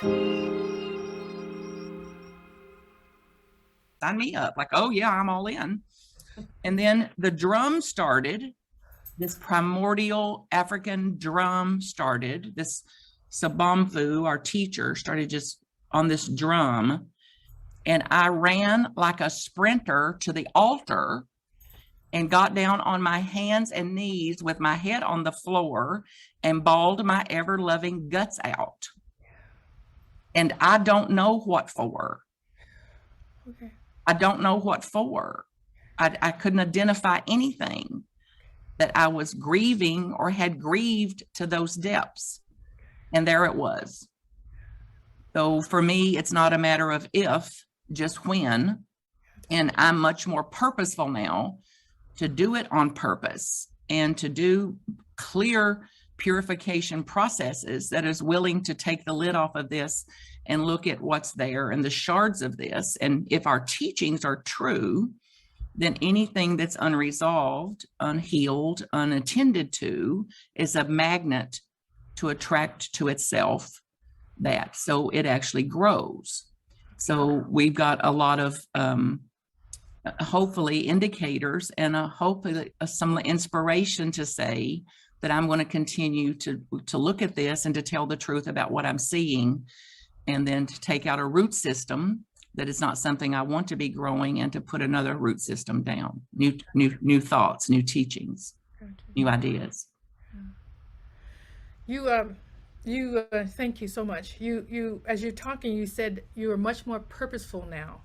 Sign me up. Like, oh yeah, I'm all in. And then the drum started. This primordial African drum started. This Sabamfu, our teacher, started just on this drum. And I ran like a sprinter to the altar and got down on my hands and knees with my head on the floor and bawled my ever-loving guts out. And I don't know what for. Okay. I don't know what for. I couldn't identify anything that I was grieving or had grieved to those depths. And there it was. So for me, it's not a matter of if, just when. And I'm much more purposeful now to do it on purpose and to do clear purification processes that is willing to take the lid off of this and look at what's there and the shards of this. And if our teachings are true, then anything that's unresolved, unhealed, unattended to is a magnet to attract to itself that. So it actually grows. So we've got a lot of hopefully indicators and hopefully some inspiration to say that I'm going to continue to look at this and to tell the truth about what I'm seeing, and then to take out a root system that is not something I want to be growing, and to put another root system down, new thoughts, new teachings, new ideas. Thank you so much. You, as you're talking, you said you are much more purposeful now.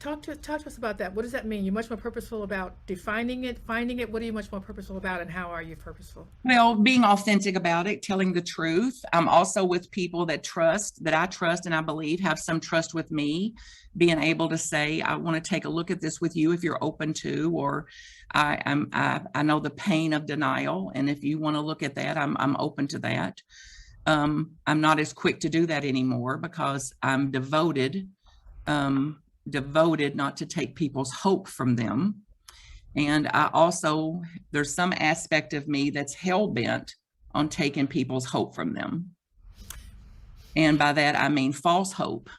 Talk to us about that. What does that mean? You're much more purposeful about defining it, finding it. What are you much more purposeful about, and how are you purposeful? Well, being authentic about it, telling the truth. I'm also with people that I trust and I believe have some trust with me, being able to say, I want to take a look at this with you if you're open to, or I know the pain of denial, and if you want to look at that, I'm open to that. I'm not as quick to do that anymore because I'm devoted not to take people's hope from them. And I also, there's some aspect of me that's hell-bent on taking people's hope from them. And by that, I mean false hope.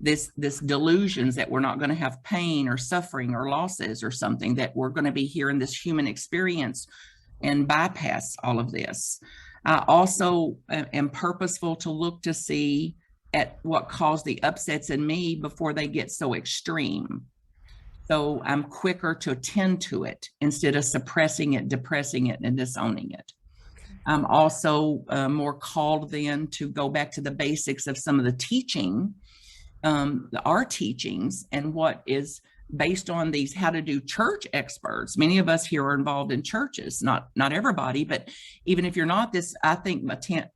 This delusions that we're not going to have pain or suffering or losses or something, that we're going to be here in this human experience and bypass all of this. I also am purposeful to look to see at what caused the upsets in me before they get so extreme. So I'm quicker to attend to it instead of suppressing it, depressing it, and disowning it. I'm also more called then to go back to the basics of some of the teaching, our teachings, and what is based on these how to do church experts. Many of us here are involved in churches, not everybody, but even if you're not, this I think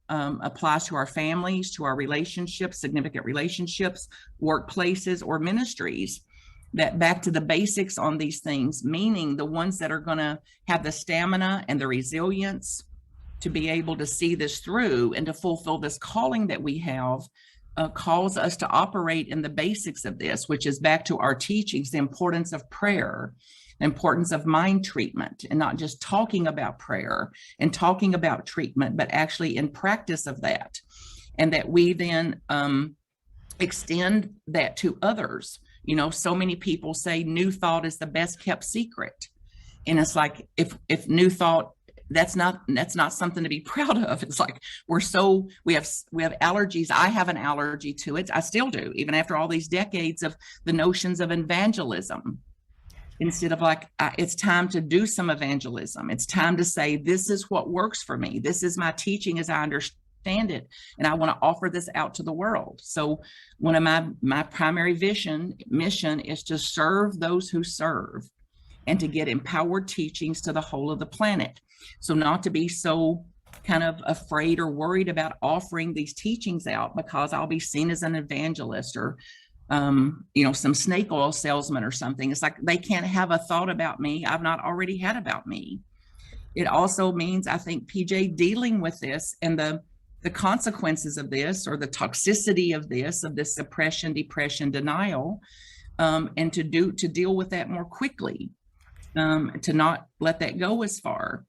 applies to our families, to our relationships, significant relationships, workplaces, or ministries. That back to the basics on these things, meaning the ones that are going to have the stamina and the resilience to be able to see this through and to fulfill this calling that we have, calls us to operate in the basics of this, which is back to our teachings, the importance of prayer, the importance of mind treatment, and not just talking about prayer and talking about treatment, but actually in practice of that. And that we then extend that to others. You know, so many people say new thought is the best kept secret. And it's like, if new thought, that's not something to be proud of. It's like, we have allergies. I have an allergy to it. I still do, even after all these decades of the notions of evangelism. Instead of like, it's time to do some evangelism. It's time to say, this is what works for me. This is my teaching as I understand it, and I want to offer this out to the world. So one of my primary mission is to serve those who serve, and to get empowered teachings to the whole of the planet. So not to be so kind of afraid or worried about offering these teachings out because I'll be seen as an evangelist or some snake oil salesman or something. It's like they can't have a thought about me I've not already had about me. It also means, I think, PJ, dealing with this and the consequences of this, or the toxicity of this suppression, depression, denial, and to deal with that more quickly, to not let that go as far.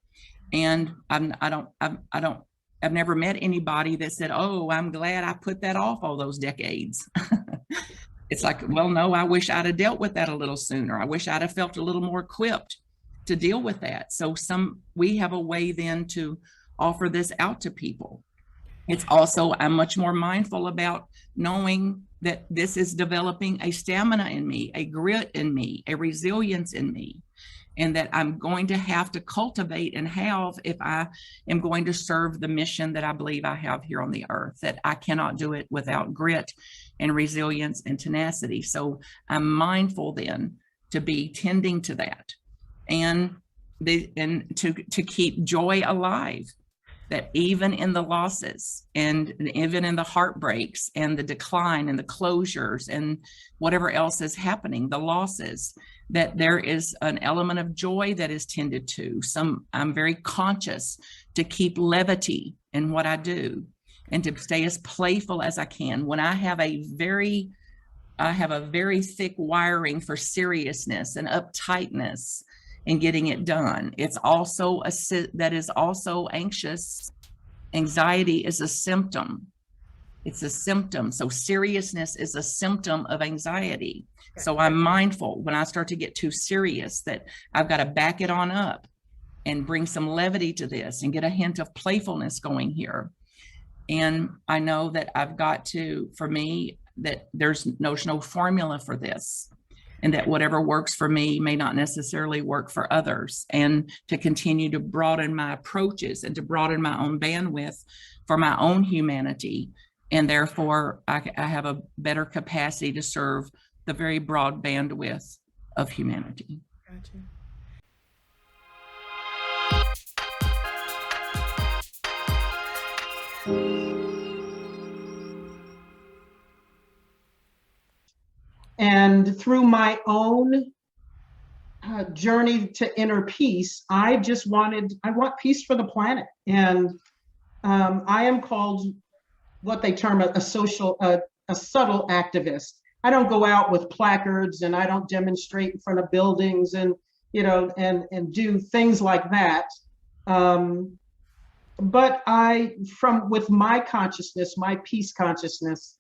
And I don't I've never met anybody that said, oh, I'm glad I put that off all those decades. It's like, well, no, I wish I'd have dealt with that a little sooner. I wish I'd have felt a little more equipped to deal with that. So we have a way then to offer this out to people. It's also, I'm much more mindful about knowing that this is developing a stamina in me, a grit in me, a resilience in me, and that I'm going to have to cultivate and have if I am going to serve the mission that I believe I have here on the earth, that I cannot do it without grit and resilience and tenacity. So I'm mindful then to be tending to that and to keep joy alive, that even in the losses and even in the heartbreaks and the decline and the closures and whatever else is happening, the losses, that there is an element of joy that is tended to. I'm very conscious to keep levity in what I do and to stay as playful as I can. When I have a very thick wiring for seriousness and uptightness and getting it done. It's also that is also anxious. Anxiety is a symptom. It's a symptom. So seriousness is a symptom of anxiety. So I'm mindful when I start to get too serious that I've got to back it on up and bring some levity to this and get a hint of playfulness going here. And I know that I've got to, for me, that there's no formula for this, and that whatever works for me may not necessarily work for others, and to continue to broaden my approaches and to broaden my own bandwidth for my own humanity. And therefore, I have a better capacity to serve the very broad bandwidth of humanity. Gotcha. And through my own journey to inner peace, I want peace for the planet. And I am called what they term a subtle activist. I don't go out with placards and I don't demonstrate in front of buildings and, and do things like that. But with my consciousness, my peace consciousness,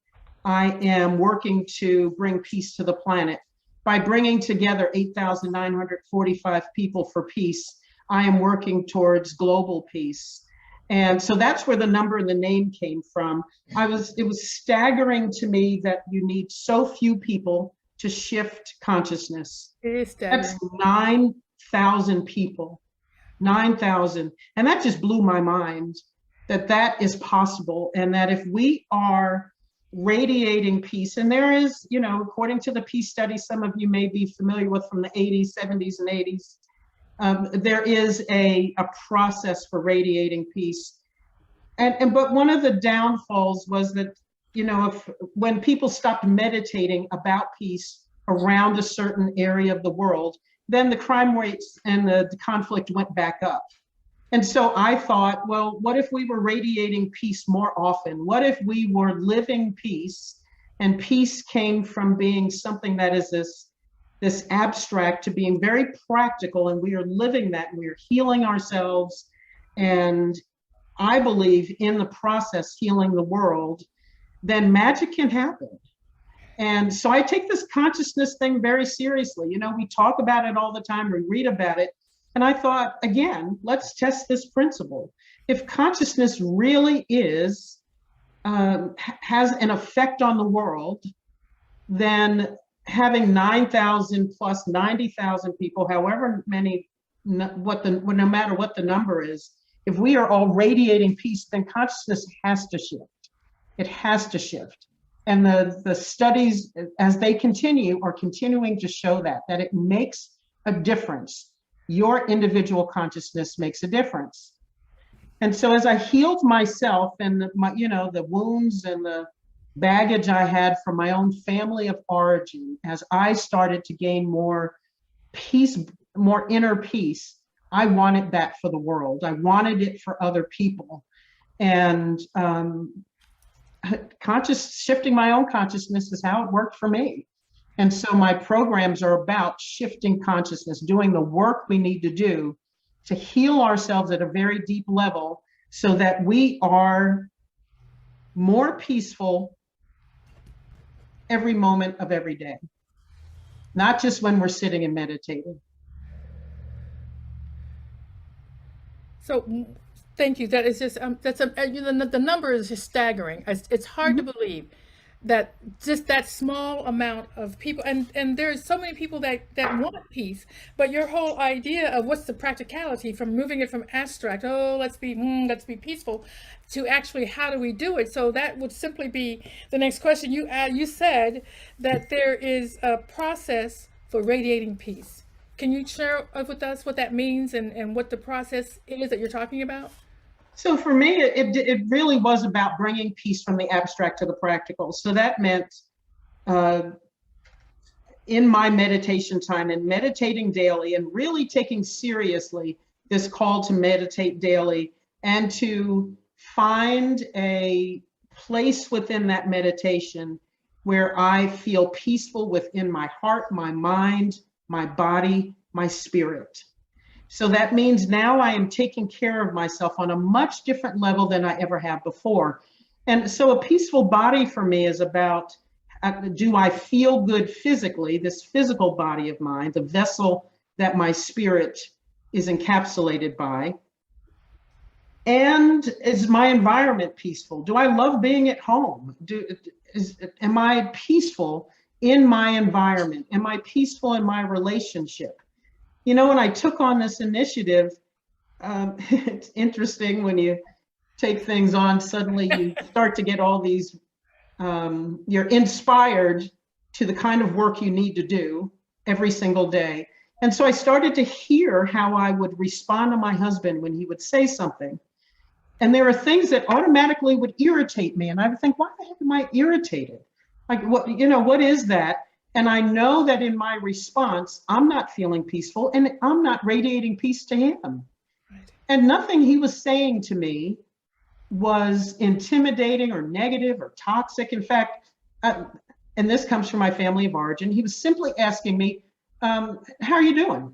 I am working to bring peace to the planet. By bringing together 8,945 people for peace, I am working towards global peace. And so that's where the number and the name came from. It was staggering to me that you need so few people to shift consciousness. It is staggering. That's 9,000 people, 9,000. And that just blew my mind that is possible. And that if we are radiating peace, and there is, according to the peace study some of you may be familiar with from the 80s, 70s, and 80s, there is a process for radiating peace. But one of the downfalls was that, when people stopped meditating about peace around a certain area of the world, then the crime rates and the conflict went back up. And so I thought, well, what if we were radiating peace more often? What if we were living peace, and peace came from being something that is this abstract to being very practical, and we are living that, and we are healing ourselves, and I believe in the process healing the world, then magic can happen. And so I take this consciousness thing very seriously. We talk about it all the time, we read about it. And I thought, again, let's test this principle. If consciousness really has an effect on the world, then having 9,000 plus 90,000 people, however many, no matter what the number is, if we are all radiating peace, then consciousness has to shift. It has to shift. And the studies, as they continue, are continuing to show that it makes a difference. Your individual consciousness makes a difference. And so as I healed myself and the wounds and the baggage I had from my own family of origin, as I started to gain more peace, more inner peace, I wanted that for the world. I wanted it for other people. And shifting my own consciousness is how it worked for me. And so my programs are about shifting consciousness, doing the work we need to do to heal ourselves at a very deep level so that we are more peaceful every moment of every day, not just when we're sitting and meditating. So thank you. That is just the number is just staggering. It's hard to believe that just that small amount of people, and there's so many people that want peace, but your whole idea of what's the practicality from moving it from abstract, oh, let's be peaceful, to actually how do we do it? So that would simply be the next question. You said that there is a process for radiating peace. Can you share with us what that means and what the process is that you're talking about? So for me, it really was about bringing peace from the abstract to the practical. So that meant in my meditation time and meditating daily and really taking seriously this call to meditate daily and to find a place within that meditation where I feel peaceful within my heart, my mind, my body, my spirit. So that means now I am taking care of myself on a much different level than I ever have before. And so a peaceful body for me is about, do I feel good physically, this physical body of mine, the vessel that my spirit is encapsulated by? And is my environment peaceful? Do I love being at home? Am I peaceful in my environment? Am I peaceful in my relationship? You know, when I took on this initiative, it's interesting when you take things on, suddenly you start to get all these, you're inspired to the kind of work you need to do every single day. And so I started to hear how I would respond to my husband when he would say something. And there are things that automatically would irritate me. And I would think, why the heck am I irritated? Like, what is that? And I know that in my response, I'm not feeling peaceful and I'm not radiating peace to him. Right. And nothing he was saying to me was intimidating or negative or toxic. In fact, and this comes from my family of origin, he was simply asking me, how are you doing?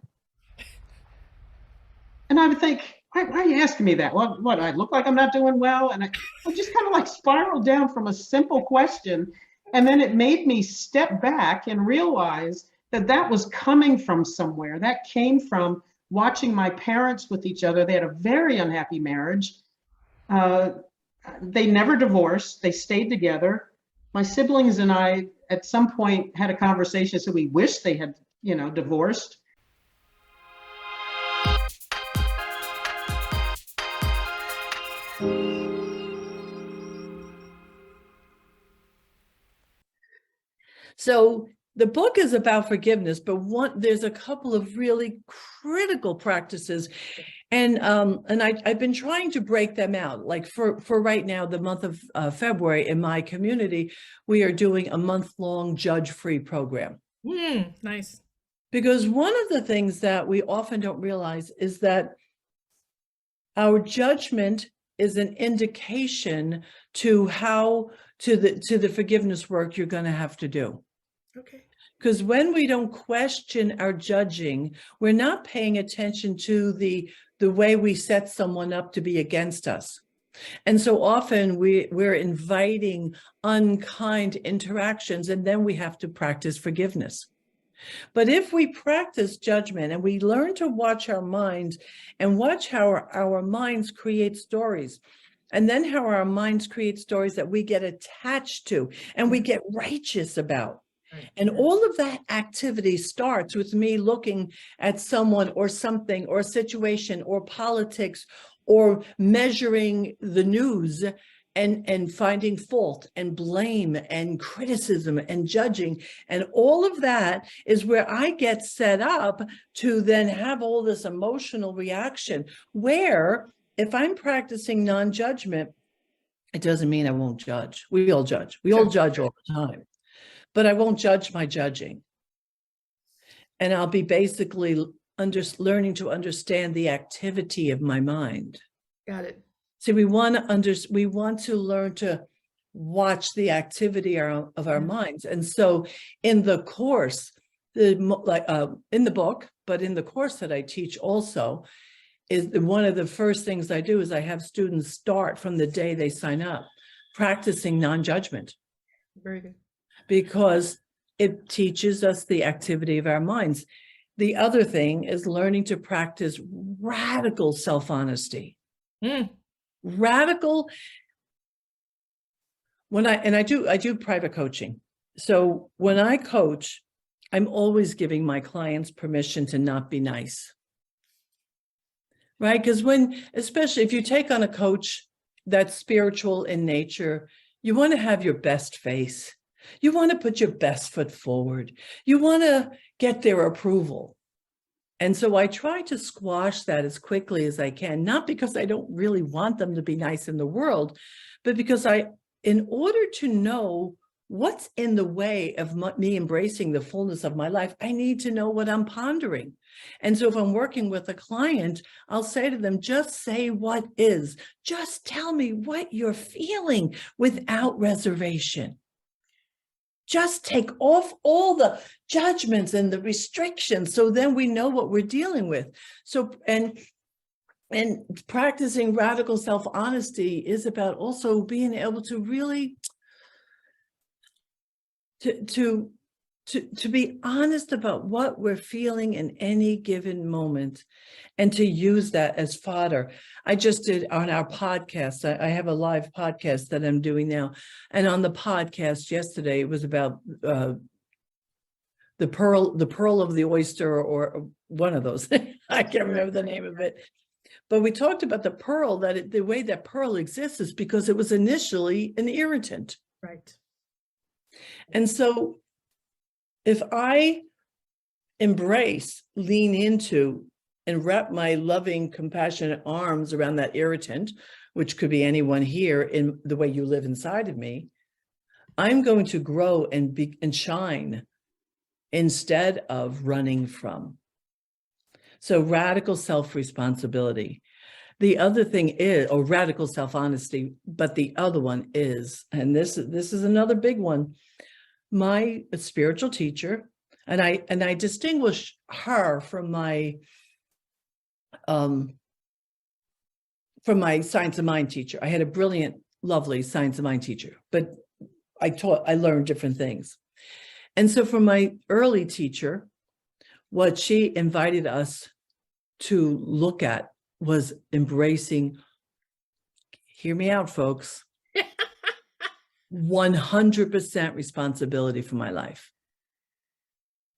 And I would think, why are you asking me that? What, I look like I'm not doing well? And I just kind of like spiraled down from a simple question. And then it made me step back and realize that that was coming from somewhere. That came from watching my parents with each other. They had a very unhappy marriage. They never divorced. They stayed together. My siblings and I, at some point, had a conversation, so we wish they had, divorced. So the book is about forgiveness, but there's a couple of really critical practices, and I've been trying to break them out. Like for right now, the month of February in my community, we are doing a month-long judge-free program. Nice. Because one of the things that we often don't realize is that our judgment is an indication to the forgiveness work you're going to have to do. Okay. Because when we don't question our judging, we're not paying attention to the way we set someone up to be against us. And so often we're inviting unkind interactions, and then we have to practice forgiveness. But if we practice judgment and we learn to watch our minds and watch how our minds create stories, and then how our minds create stories that we get attached to and we get righteous about. And all of that activity starts with me looking at someone or something or a situation or politics or measuring the news and finding fault and blame and criticism and judging. And all of that is where I get set up to then have all this emotional reaction, where if I'm practicing non-judgment, it doesn't mean I won't judge. We all judge. We all judge all the time. But I won't judge my judging. And I'll be basically learning to understand the activity of my mind. Got it. See, we want to learn to watch the activity of our minds. And so in the course, in the book, but in the course that I teach also, is one of the first things I do is I have students start from the day they sign up, practicing non-judgment, Very good. because it teaches us the activity of our minds. The other thing is learning to practice radical self-honesty. Radical. I do private coaching. So when I coach, I'm always giving my clients permission to not be nice. Right? Because especially if you take on a coach that's spiritual in nature, you want to have your best face. You want to put your best foot forward. You want to get their approval. And so I try to squash that as quickly as I can, not because I don't really want them to be nice in the world, but because in order to know what's in the way of me embracing the fullness of my life, I need to know what I'm pondering. And so if I'm working with a client, I'll say to them, just say what is. Just tell me what you're feeling without reservation. Just take off all the judgments and the restrictions, so then we know what we're dealing with. So, and practicing radical self-honesty is about also being able to really to be honest about what we're feeling in any given moment, and to use that as fodder. I just did on our podcast, I have a live podcast that I'm doing now. And on the podcast yesterday, it was about the pearl of the oyster, or one of those. I can't remember the name of it. But we talked about the pearl, that the way that pearl exists is because it was initially an irritant. Right. And so if I embrace, lean into, and wrap my loving, compassionate arms around that irritant, which could be anyone here in the way you live inside of me, I'm going to grow and shine instead of running from. So radical self-responsibility. The other thing is, or radical self-honesty, but the other one is, and this is another big one, my spiritual teacher, and I distinguish her from my science of mind teacher. I had a brilliant, lovely science of mind teacher, but I learned different things. And so from my early teacher, what she invited us to look at was embracing, hear me out, folks, 100% responsibility for my life.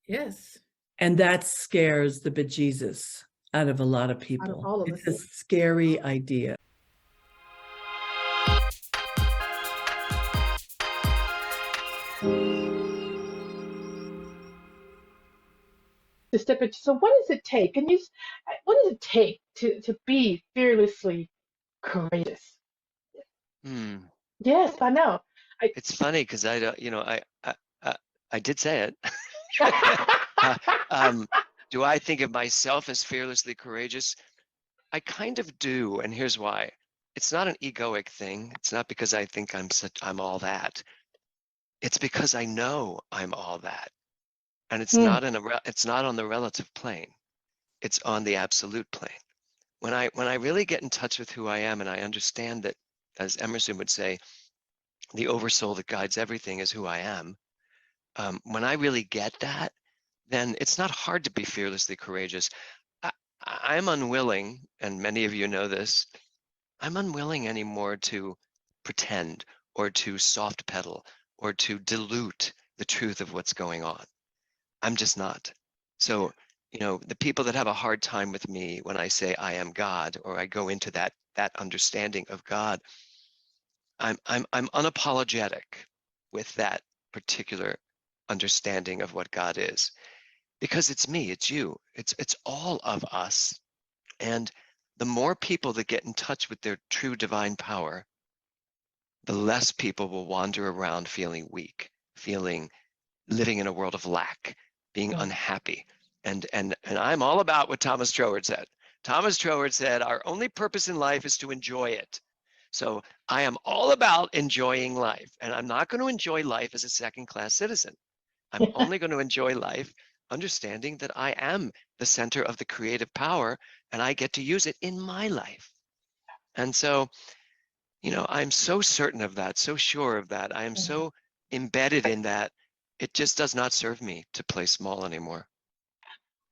Yes. And that scares the bejesus out of a lot of people. Out of all of it's us. a scary idea. To step into, so what does it take? What does it take to be fearlessly courageous? Yes, I know. It's funny because I don't, I did say it. Do I think of myself as fearlessly courageous? I kind of do, and here's why. It's not an egoic thing. It's not because I think I'm all that. It's because I know I'm all that, and it's not on the relative plane. It's on the absolute plane. When I really get in touch with who I am, and I understand that, as Emerson would say, the oversoul that guides everything is who I am. When I really get that, then it's not hard to be fearlessly courageous. I'm unwilling, and many of you know this, I'm unwilling anymore to pretend or to soft pedal or to dilute the truth of what's going on. I'm just not. So, the people that have a hard time with me when I say I am God, or I go into that understanding of God, I'm unapologetic with that particular understanding of what God is, because it's me, it's you, it's all of us. And the more people that get in touch with their true divine power, the less people will wander around feeling weak, living in a world of lack, being unhappy. And I'm all about what Thomas Troward said. Thomas Troward said, our only purpose in life is to enjoy it. So I am all about enjoying life, and I'm not going to enjoy life as a second-class citizen. I'm only going to enjoy life understanding that I am the center of the creative power and I get to use it in my life. And so, you know, I'm so certain of that, so sure of that. I am so embedded in that. It just does not serve me to play small anymore.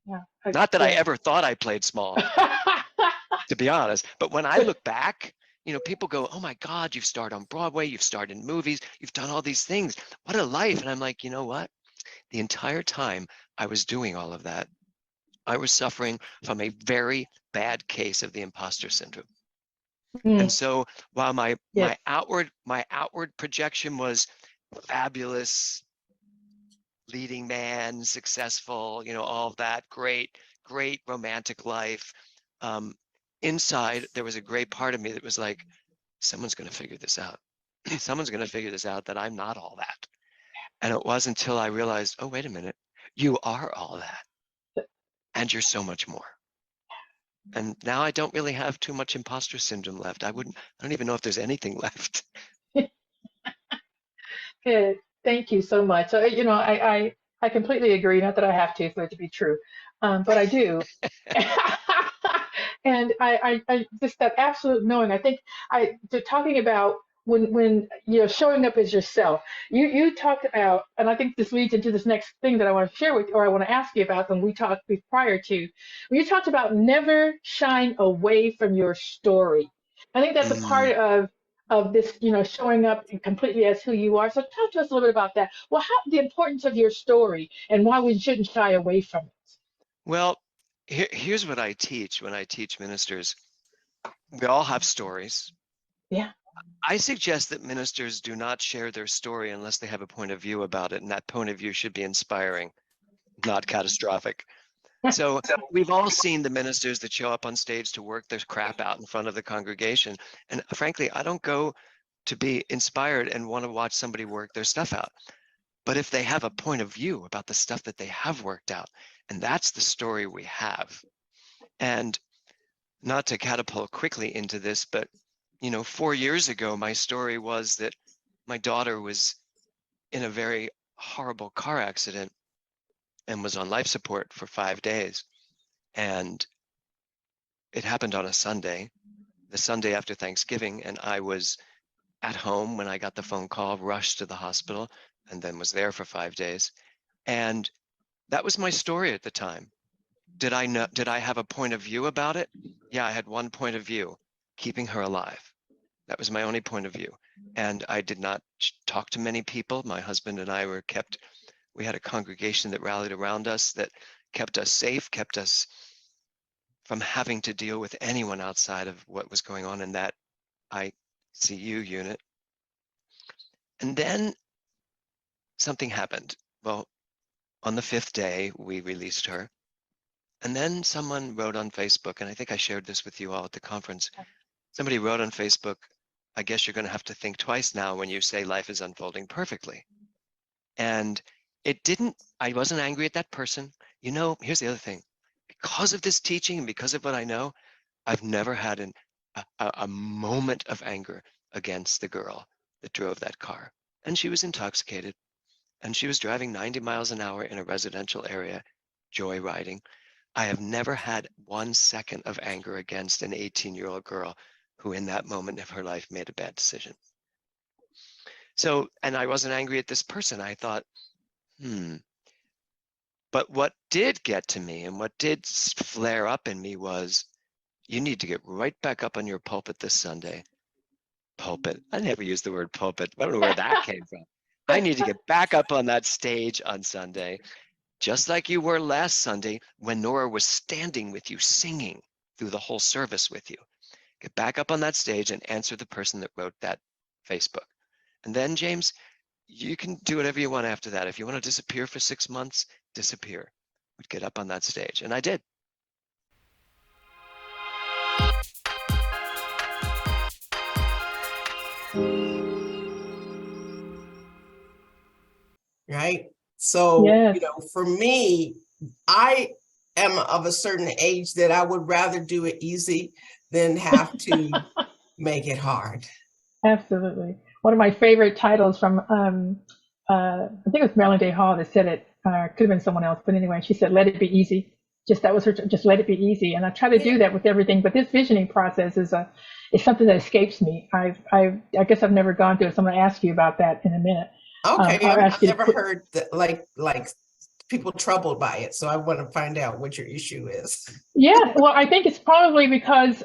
Yeah. Not that I ever thought I played small, to be honest. But when I look back, you know, people go, oh my God, you've starred on Broadway, you've starred in movies, you've done all these things. What a life. And I'm like, you know what? The entire time I was doing all of that, I was suffering from a very bad case of the imposter syndrome. And so while my outward projection was fabulous, leading man, successful, you know, all of that, great romantic life. Inside, there was a great part of me that was like, someone's going to figure this out. Someone's going to figure this out, that I'm not all that. And it wasn't until I realized, oh, wait a minute, you are all that. And you're so much more. And now I don't really have too much imposter syndrome left. I don't even know if there's anything left. Good. Thank you so much. So, you know, I completely agree. Not that I have to for it to be true, but I do. And I just that absolute knowing. I think talking about when you're showing up as yourself. You talked about, and I think this leads into this next thing that I want to share with, or I want to ask you about, when we talked prior to, when you talked about never shying away from your story. I think that's a part of this, you know, showing up completely as who you are. So talk to us a little bit about that. Well, the importance of your story and why we shouldn't shy away from it. Well, here's what I teach when I teach ministers. We all have stories. Yeah. I suggest that ministers do not share their story unless they have a point of view about it, and that point of view should be inspiring, not catastrophic. So we've all seen the ministers that show up on stage to work their crap out in front of the congregation. And frankly, I don't go to be inspired and want to watch somebody work their stuff out. But if they have a point of view about the stuff that they have worked out, and that's the story we have. And not to catapult quickly into this, but you know, 4 years ago, my story was that my daughter was in a very horrible car accident and was on life support for 5 days. And it happened on a Sunday, the Sunday after Thanksgiving, and I was at home when I got the phone call, rushed to the hospital, and then was there for 5 days. And that was my story at the time. Did I have a point of view about it? Yeah, I had one point of view, keeping her alive. That was my only point of view. And I did not talk to many people. My husband and I we had a congregation that rallied around us, that kept us safe, kept us from having to deal with anyone outside of what was going on in that ICU unit. And then something happened. Well, on the 5th day, we released her. And then someone wrote on Facebook, and I think I shared this with you all at the conference. Somebody wrote on Facebook, I guess you're going to have to think twice now when you say life is unfolding perfectly. And I wasn't angry at that person. You know, here's the other thing. Because of this teaching and because of what I know, I've never had a moment of anger against the girl that drove that car. And she was intoxicated. And she was driving 90 miles an hour in a residential area, joyriding. I have never had 1 second of anger against an 18-year-old girl who in that moment of her life made a bad decision. So, and I wasn't angry at this person. I thought, But what did get to me and what did flare up in me was, you need to get right back up on your pulpit this Sunday. Pulpit. I never used the word pulpit. I don't know where that came from. I need to get back up on that stage on Sunday, just like you were last Sunday when Nora was standing with you, singing through the whole service with you. Get back up on that stage and answer the person that wrote that Facebook. And then, James, you can do whatever you want after that. If you want to disappear for 6 months, disappear. But get up on that stage. And I did. Right? So, Yes. you know, for me, I am of a certain age that I would rather do it easy than have to make it hard. Absolutely. One of my favorite titles from, I think it was Mellon Hall that said it could have been someone else, but anyway, she said, let it be easy. That was her, just let it be easy. And I try to do that with everything, but this visioning process is something that escapes me. I guess I've never gone through it, so I'm going to ask you about that in a minute. Okay, I've never put, heard that, like people troubled by it, so I want to find out what your issue is. Yeah, well, I think it's probably because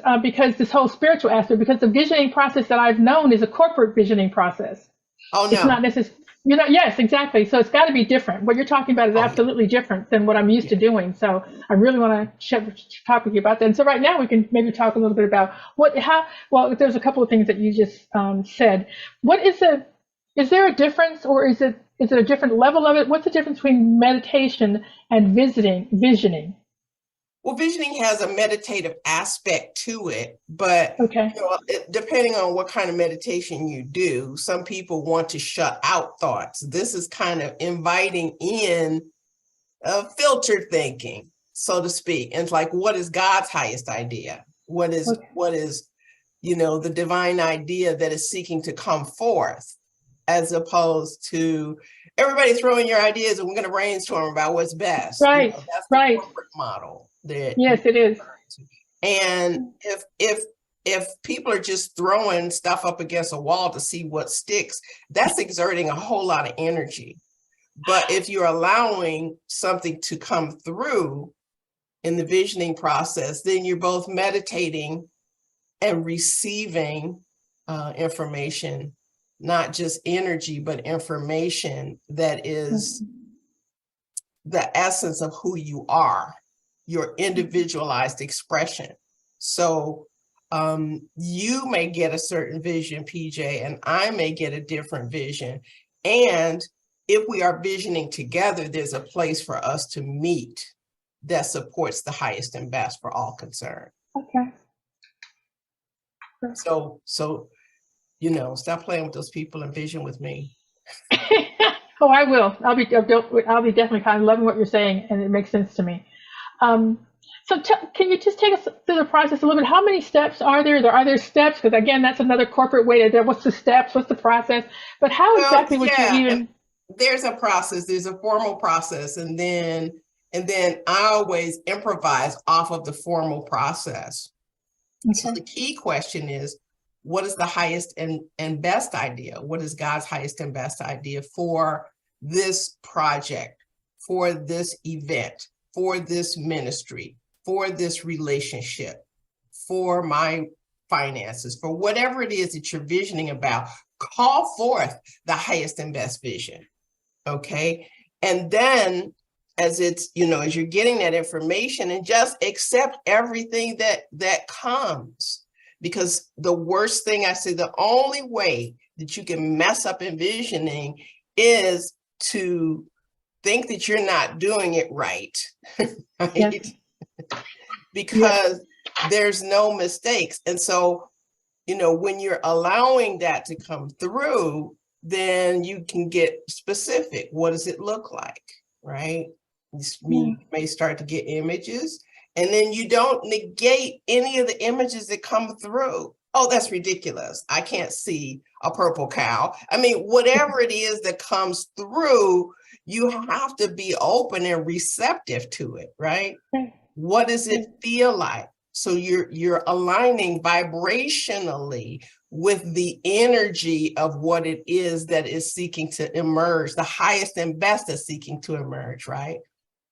this whole spiritual aspect, because the visioning process that I've known is a corporate visioning process. Oh no, it's not necessarily. Yes, exactly. So it's got to be different. What you're talking about is absolutely different than what I'm used to doing. So I really want to talk with you about that. And so right now we can maybe talk a little bit about well, there's a couple of things that you just said. Is there a difference, or is it a different level of it? What's the difference between meditation and visioning? Well, visioning has a meditative aspect to it, but depending on what kind of meditation you do, some people want to shut out thoughts. This is kind of inviting in filtered thinking, so to speak. And it's like, what is God's highest idea? What is the divine idea that is seeking to come forth, as opposed to everybody throwing your ideas and we're going to brainstorm about what's best. Right, that's the corporate model. Yes, it is. And if people are just throwing stuff up against a wall to see what sticks, that's exerting a whole lot of energy. But if you're allowing something to come through in the visioning process, then you're both meditating and receiving information, not just energy, but information that is the essence of who you are, your individualized expression. So you may get a certain vision, PJ, and I may get a different vision. And if we are visioning together, there's a place for us to meet that supports the highest and best for all concerned. Okay. So stop playing with those people and vision with me. Oh, I will. I'll be definitely kind of loving what you're saying, and it makes sense to me. So can you just take us through the process a little bit? How many steps are there? Are there steps? Because again, that's another corporate way to, what's the steps? What's the process? But how exactly would you even? There's a process, there's a formal process, and then I always improvise off of the formal process. Okay. So the key question is, what is the highest and best idea? What is God's highest and best idea for this project, for this event, for this ministry, for this relationship, for my finances, for whatever it is that you're visioning about? Call forth the highest and best vision, okay? And then as it's, as you're getting that information, and just accept everything that comes. Because the worst thing, I say, the only way that you can mess up envisioning is to think that you're not doing it right, right? Yes. Because there's no mistakes. And so, when you're allowing that to come through, then you can get specific. What does it look like, right? You may start to get images, and then you don't negate any of the images that come through. Oh, that's ridiculous. I can't see a purple cow. I mean, whatever it is that comes through, you have to be open and receptive to it, right? What does it feel like? So you're aligning vibrationally with the energy of what it is that is seeking to emerge, the highest and best is seeking to emerge, right?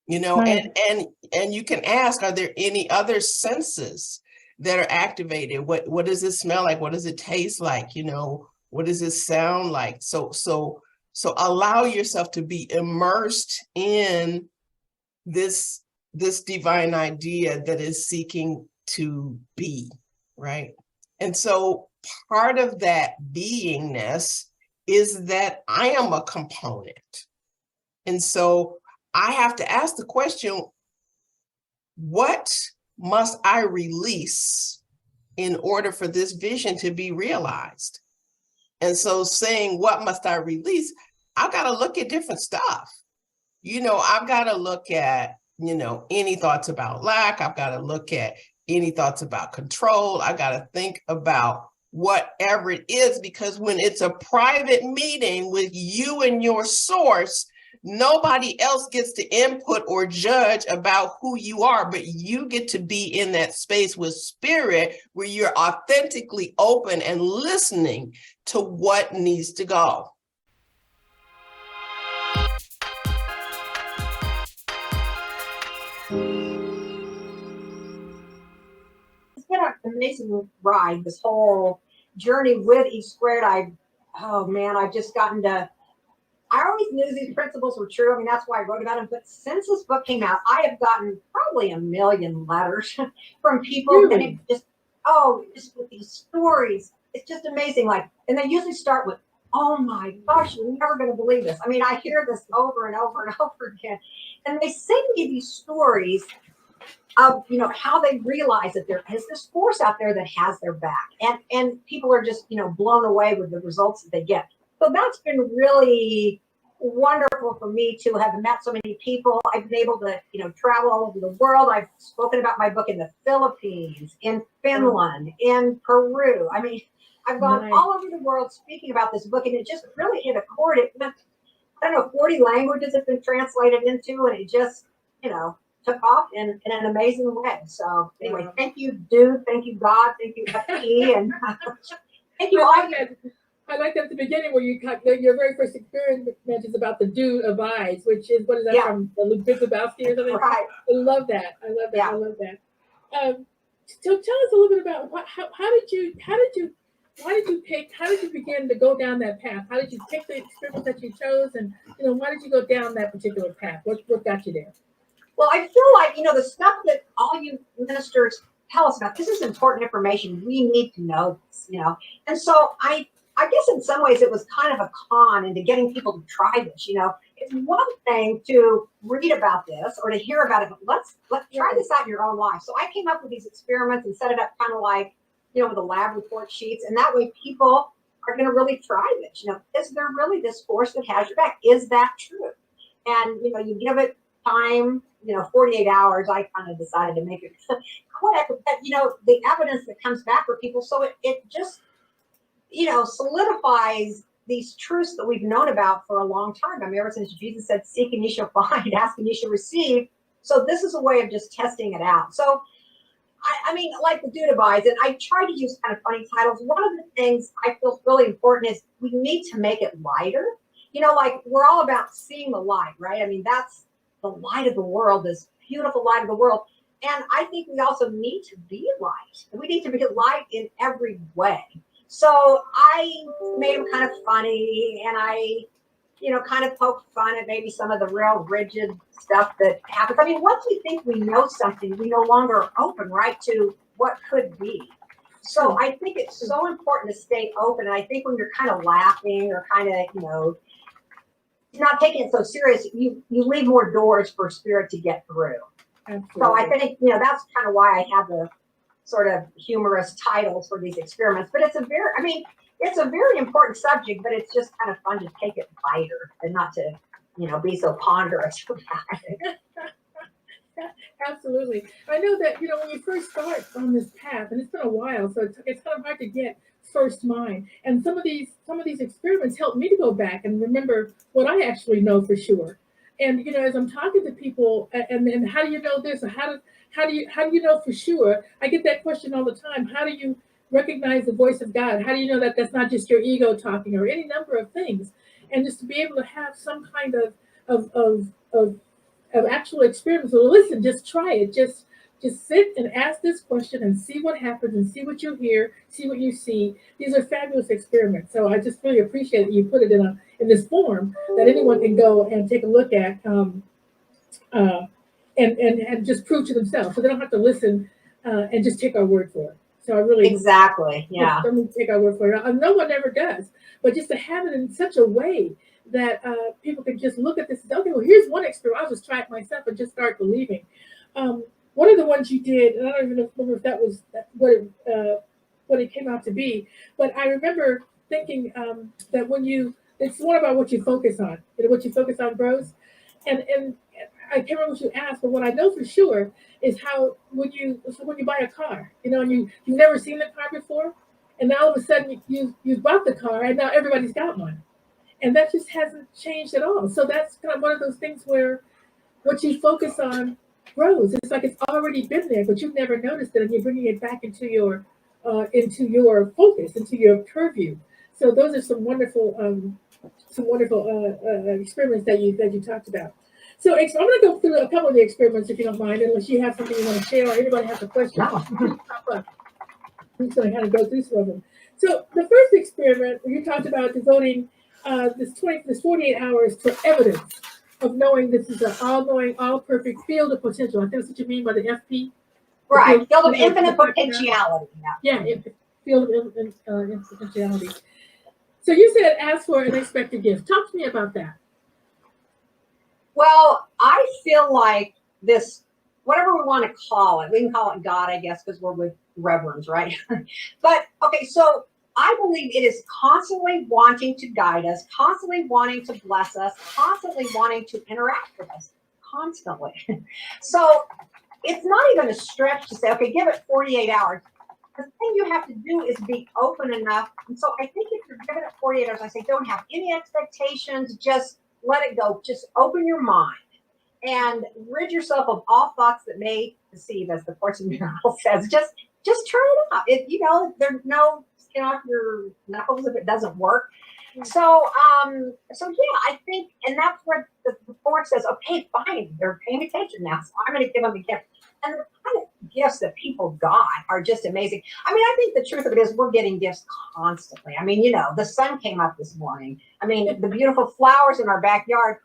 And you can ask, are there any other senses that are activated? What does it smell like? What does it taste like? What does it sound like? So allow yourself to be immersed in this divine idea that is seeking to be, right? And so part of that beingness is that I am a component. And so I have to ask the question, what must I release in order for this vision to be realized? And so saying, what must I release? I've got to look at different stuff. I've got to look at, any thoughts about lack. I've got to look at any thoughts about control. I got to think about whatever it is, because when it's a private meeting with you and your source, Nobody else gets to input or judge about who you are, but you get to be in that space with spirit where you're authentically open and listening to what needs to go. It's been an amazing ride, this whole journey with E Squared. I've just gotten to, I always knew these principles were true. I mean, that's why I wrote about them. But since this book came out, I have gotten probably 1 million letters from people. Really? And it just with these stories. It's just amazing. Like, and they usually start with, oh my gosh, you're never going to believe this. I mean, I hear this over and over and over again. And they send me these stories of, you know, how they realize that there is this force out there that has their back. And people are just, you know, blown away with the results that they get. So that's been really wonderful for me to have met so many people. I've been able to, you know, travel all over the world. I've spoken about my book in the Philippines, in Finland, in Peru. I mean, I've gone all over the world speaking about this book, and it just really hit a chord. It went, I don't know, 40 languages have been translated into, and it just, you know, took off in an amazing way. So anyway, thank you, dude. Thank you, God. Thank you, FP, and thank you all. I like that at the beginning where your very first experience mentions about the dude abides, which is, what is that, from the Big Lebowski or something? Right. I love that. I love that. Yeah. I love that. So tell us a little bit about how did you begin to go down that path? How did you pick the experiments that you chose, and, you know, why did you go down that particular path? What got you there? Well, I feel like, you know, the stuff that all you ministers tell us about, this is important information. We need to know this, you know. And so I guess in some ways it was kind of a con into getting people to try this, you know. It's one thing to read about this or to hear about it, but let's try this out in your own life. So I came up with these experiments and set it up kind of like, you know, with the lab report sheets. And that way people are going to really try this. You know, is there really this force that has your back? Is that true? And, you know, you give it time, you know, 48 hours, I kind of decided to make it quick, but, you know, the evidence that comes back for people. So it just, you know, solidifies these truths that we've known about for a long time. I mean, ever since Jesus said, seek and ye shall find, ask and ye shall receive. So this is a way of just testing it out. So, I mean, like the dude abides, and I try to use kind of funny titles. One of the things I feel really important is we need to make it lighter. You know, like, we're all about seeing the light, right? I mean, that's the light of the world, this beautiful light of the world. And I think we also need to be light. We need to be light in every way. So I made them kind of funny, and I, you know, kind of poked fun at maybe some of the real rigid stuff that happens. I mean, once we think we know something, we no longer are open, right, to what could be. So I think it's so important to stay open. And I think when you're kind of laughing or kind of, you know, not taking it so serious, you leave more doors for spirit to get through. Absolutely. So I think, you know, that's kind of why I have the sort of humorous titles for these experiments. But it's a very important subject, but it's just kind of fun to take it lighter and not to, you know, be so ponderous about it. Absolutely. I know that, you know, when you first start on this path, and it's been a while, so it's kind of hard to get first mind. And some of these experiments helped me to go back and remember what I actually know for sure. And, you know, as I'm talking to people, and how do you know this, or how do you know for sure? I get that question all the time. How do you recognize the voice of God? How do you know that that's not just your ego talking, or any number of things? And just to be able to have some kind of actual experience. So listen, just try it. Just sit and ask this question and see what happens, and see what you hear, see what you see. These are fabulous experiments. So I just really appreciate that you put it in this form that anyone can go and take a look at, and just prove to themselves. So they don't have to listen and just take our word for it. So I really exactly, yeah. Let me take our word for it. No one ever does, but just to have it in such a way that people can just look at this and say, okay, well, here's one experiment. I'll just try it myself and just start believing. One of the ones you did, and I don't even remember if that was what it came out to be, but I remember thinking that it's one about what you focus on, what you focus on grows. And I can't remember what you asked, but what I know for sure is how when you buy a car, you know, and you've never seen the car before, and now all of a sudden you bought the car, and now everybody's got one. And that just hasn't changed at all. So that's kind of one of those things where what you focus on grows. It's like it's already been there, but you've never noticed it, and you're bringing it back into your focus, into your purview. So those are some wonderful experiments that you talked about. So I'm going to go through a couple of the experiments, if you don't mind, unless you have something you want to share or anybody has a question. I'm just going to kind of go through some of them. So the first experiment, you talked about devoting this 48 hours to evidence of knowing this is an all-knowing, all-perfect field of potential. I think that's what you mean by the FP. Right, field of infinite potentiality. Yeah, field of potentiality. So you said ask for an unexpected gift. Talk to me about that. Well, I feel like this, whatever we want to call it, we can call it God, I guess, because we're with reverends, right? But okay, so I believe it is constantly wanting to guide us, constantly wanting to bless us, constantly wanting to interact with us, constantly. So it's not even a stretch to say, okay, give it 48 hours. The thing you have to do is be open enough. And so I think if you're giving it 48 hours, I say don't have any expectations, just let it go. Just open your mind and rid yourself of all thoughts that may deceive, as the Course in Miracles says. Just turn it up. There's no skin off your knuckles if it doesn't work. So yeah, I think, and that's where the Course says, okay, fine, they're paying attention now, so I'm going to give them a gift. And the kind of gifts that people got are just amazing. I mean, I think the truth of it is we're getting gifts constantly. I mean, the sun came up this morning. I mean, the beautiful flowers in our backyard,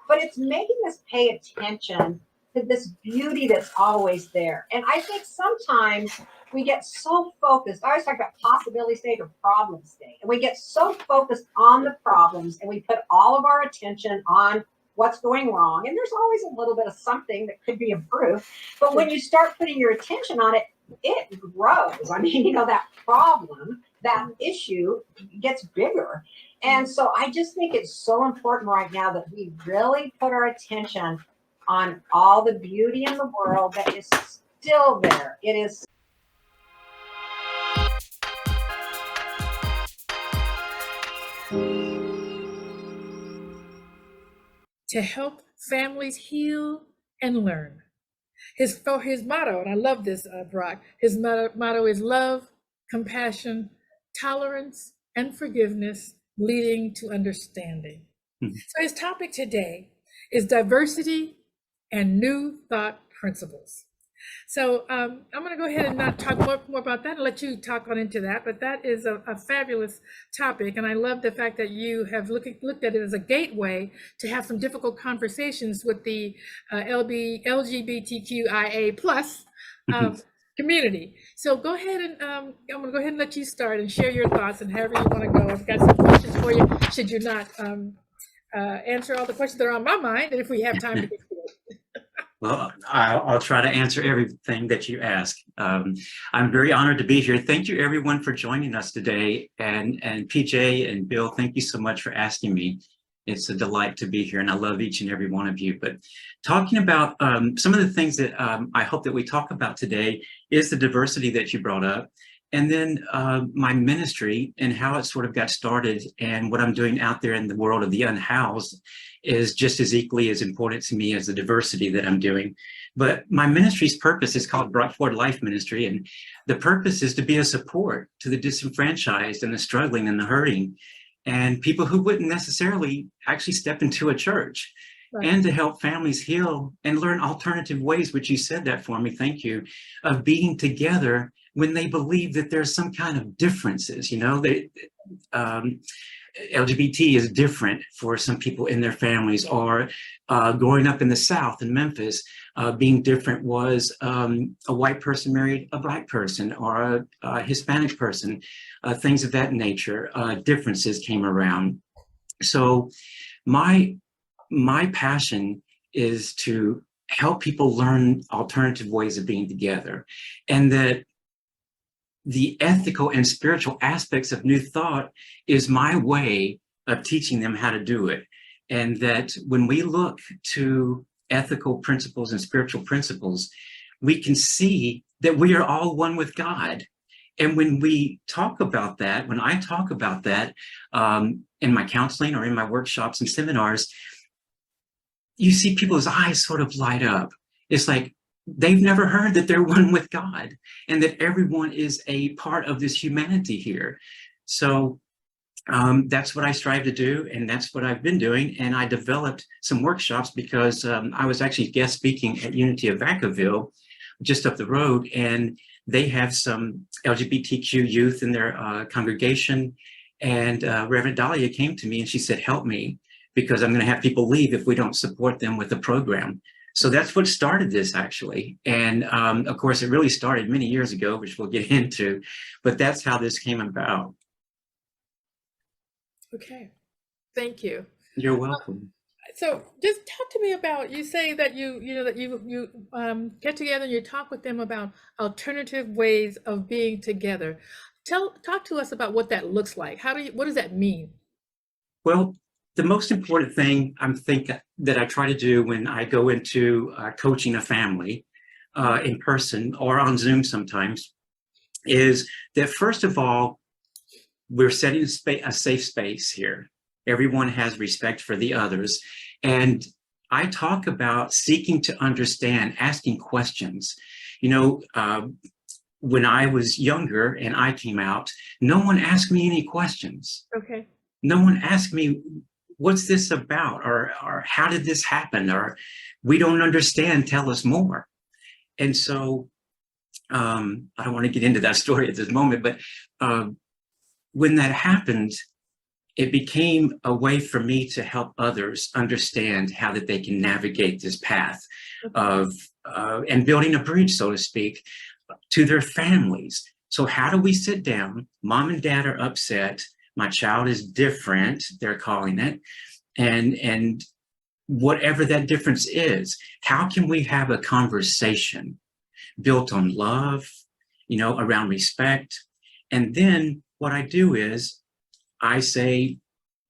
but it's making us pay attention to this beauty that's always there. And I think sometimes we get so focused. I always talk about possibility state or problem state. And we get so focused on the problems and we put all of our attention on what's going wrong. And there's always a little bit of something that could be improved. But when you start putting your attention on it, it grows. I mean, that problem, that issue gets bigger. And so I just think it's so important right now that we really put our attention on all the beauty in the world that is still there. It is. To help families heal and learn. His motto, and I love this, Brock, his motto is love, compassion, tolerance, and forgiveness, leading to understanding. So his topic today is diversity and new thought principles. So I'm going to go ahead and not talk more about that and let you talk on into that, but that is a fabulous topic. And I love the fact that you have looked at it as a gateway to have some difficult conversations with the LGBTQIA plus community. So go ahead and I'm going to go ahead and let you start and share your thoughts and however you want to go. I've got some questions for you, should you not answer all the questions that are on my mind, and if we have time to get through it. Well, I'll try to answer everything that you ask. I'm very honored to be here. Thank you, everyone, for joining us today. And PJ and Bill, thank you so much for asking me. It's a delight to be here, and I love each and every one of you. But talking about some of the things that I hope that we talk about today is the diversity that you brought up, and then my ministry and how it sort of got started, and what I'm doing out there in the world of the unhoused is just as equally as important to me as the diversity that I'm doing. But my ministry's purpose is called Brought Forward Life Ministry, and the purpose is to be a support to the disenfranchised and the struggling and the hurting, and people who wouldn't necessarily actually step into a church. Right. And to help families heal and learn alternative ways, which you said that for me, thank you, of being together when they believe that there's some kind of differences. LGBT is different for some people in their families, or growing up in the South in Memphis, being different was a white person married a Black person, or a Hispanic person, things of that nature. Differences came around. So my passion is to help people learn alternative ways of being together, and that the ethical and spiritual aspects of New Thought is my way of teaching them how to do it. And that when we look to ethical principles and spiritual principles, we can see that we are all one with God. And when we talk about that, when I talk about that in my counseling or in my workshops and seminars, you see people's eyes sort of light up. It's like they've never heard that they're one with God and that everyone is a part of this humanity here. So that's what I strive to do, and that's what I've been doing. And I developed some workshops because I was actually guest speaking at Unity of Vacaville, just up the road, and they have some LGBTQ youth in their congregation. And Reverend Dahlia came to me and she said, help me, because I'm going to have people leave if we don't support them with the program. So that's what started this, actually. And of course, it really started many years ago, which we'll get into, but that's how this came about. Okay, thank you. You're welcome. So just talk to me about, you say that you get together and you talk with them about alternative ways of being together. Talk to us about what that looks like. What does that mean? Well, the most important thing that I try to do when I go into coaching a family in person or on Zoom sometimes is that, first of all, we're setting a safe space here. Everyone has respect for the others. And I talk about seeking to understand, asking questions. You know, when I was younger and I came out, no one asked me any questions. Okay. No one asked me, what's this about? Or how did this happen? Or we don't understand, tell us more. And so I don't want to get into that story at this moment, but when that happened, it became a way for me to help others understand how that they can navigate this path of and building a bridge, so to speak, to their families. So how do we sit down? Mom and dad are upset. My child is different, they're calling it. And whatever that difference is, how can we have a conversation built on love, you know, around respect? And then what I do is I say,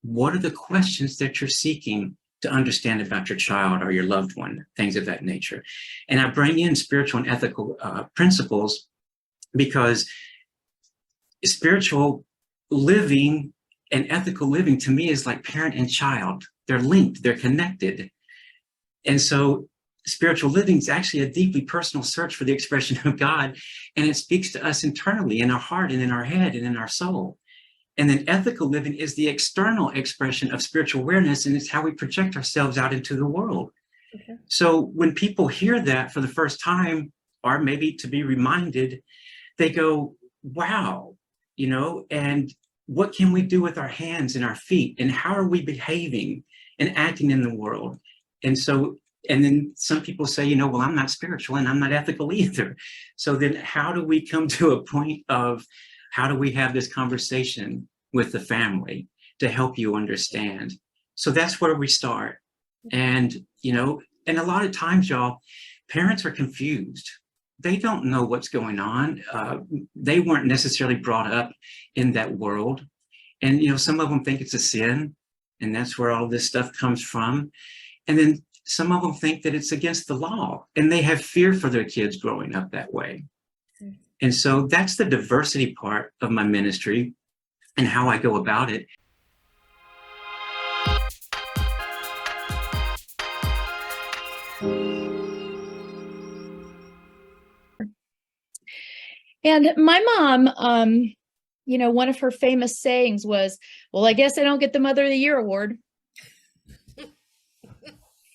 what are the questions that you're seeking to understand about your child or your loved one, things of that nature? And I bring in spiritual and ethical principles, because spiritual living and ethical living to me is like parent and child. They're linked, they're connected. And so spiritual living is actually a deeply personal search for the expression of God. And it speaks to us internally in our heart and in our head and in our soul. And then ethical living is the external expression of spiritual awareness, and it's how we project ourselves out into the world. Okay. So when people hear that for the first time, or maybe to be reminded, they go, wow, you know, and what can we do with our hands and our feet? And how are we behaving and acting in the world? And so, and then some people say, you know, well, I'm not spiritual and I'm not ethical either. So then how do we come to a point of, how do we have this conversation with the family to help you understand? So that's where we start. And, you know, and a lot of times, y'all, parents are confused. They don't know what's going on. They weren't necessarily brought up in that world. And, you know, some of them think it's a sin, and that's where all this stuff comes from. And then some of them think that it's against the law, and they have fear for their kids growing up that way. And so that's the diversity part of my ministry and how I go about it. And my mom, you know, one of her famous sayings was, well, I guess I don't get the Mother of the Year award.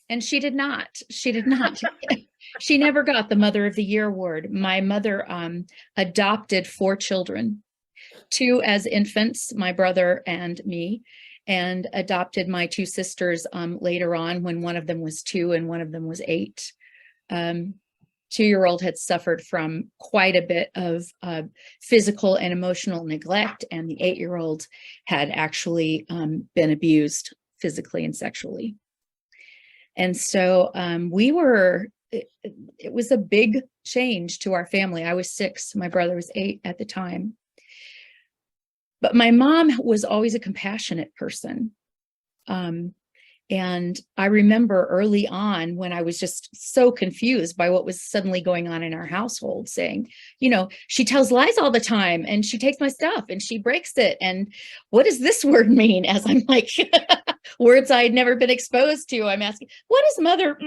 And she did not. She did not. She never got the Mother of the Year award. My mother adopted 4 children, 2 as infants, my brother and me, and adopted my 2 sisters later on when one of them was 2 and one of them was 8. 2-year-old had suffered from quite a bit of physical and emotional neglect, and the 8-year-old had actually been abused physically and sexually. And so it was a big change to our family. I was 6, my brother was 8 at the time. But my mom was always a compassionate person. And I remember early on when I was just so confused by what was suddenly going on in our household, saying, she tells lies all the time and she takes my stuff and she breaks it. And what does this word mean? As I'm like, words I had never been exposed to, I'm asking, what is mother?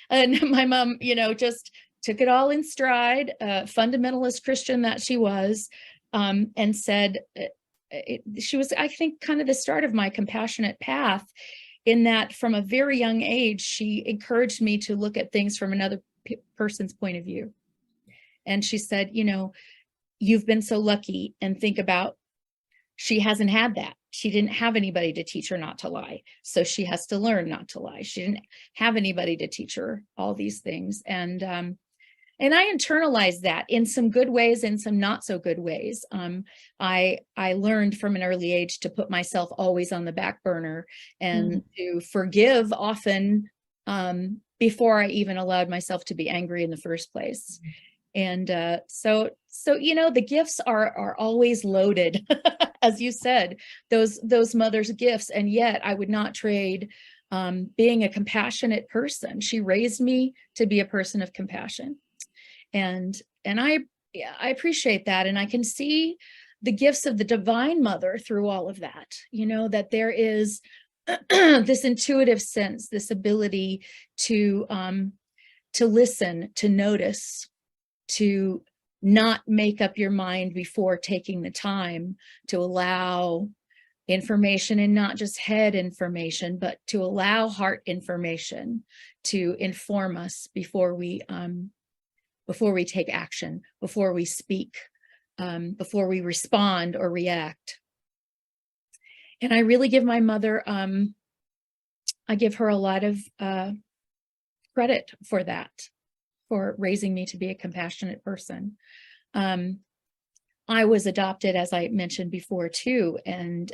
And my mom, just took it all in stride, fundamentalist Christian that she was, and said, she was, I think, kind of the start of my compassionate path, in that from a very young age, she encouraged me to look at things from another person's point of view. And she said, you've been so lucky, and think about, she hasn't had that. She didn't have anybody to teach her not to lie. So she has to learn not to lie. She didn't have anybody to teach her all these things. And I internalized that in some good ways and some not so good ways. I learned from an early age to put myself always on the back burner and to forgive often before I even allowed myself to be angry in the first place. And so the gifts are always loaded, as you said, those mothers' gifts. And yet I would not trade being a compassionate person. She raised me to be a person of compassion. And I appreciate that. And I can see the gifts of the Divine Mother through all of that, that there is this intuitive sense, this ability to listen, to notice, to not make up your mind before taking the time to allow information, and not just head information, but to allow heart information to inform us before we take action, before we speak, before we respond or react. And I really give my mother, I give her a lot of credit for that, for raising me to be a compassionate person. I was adopted, as I mentioned before, too. And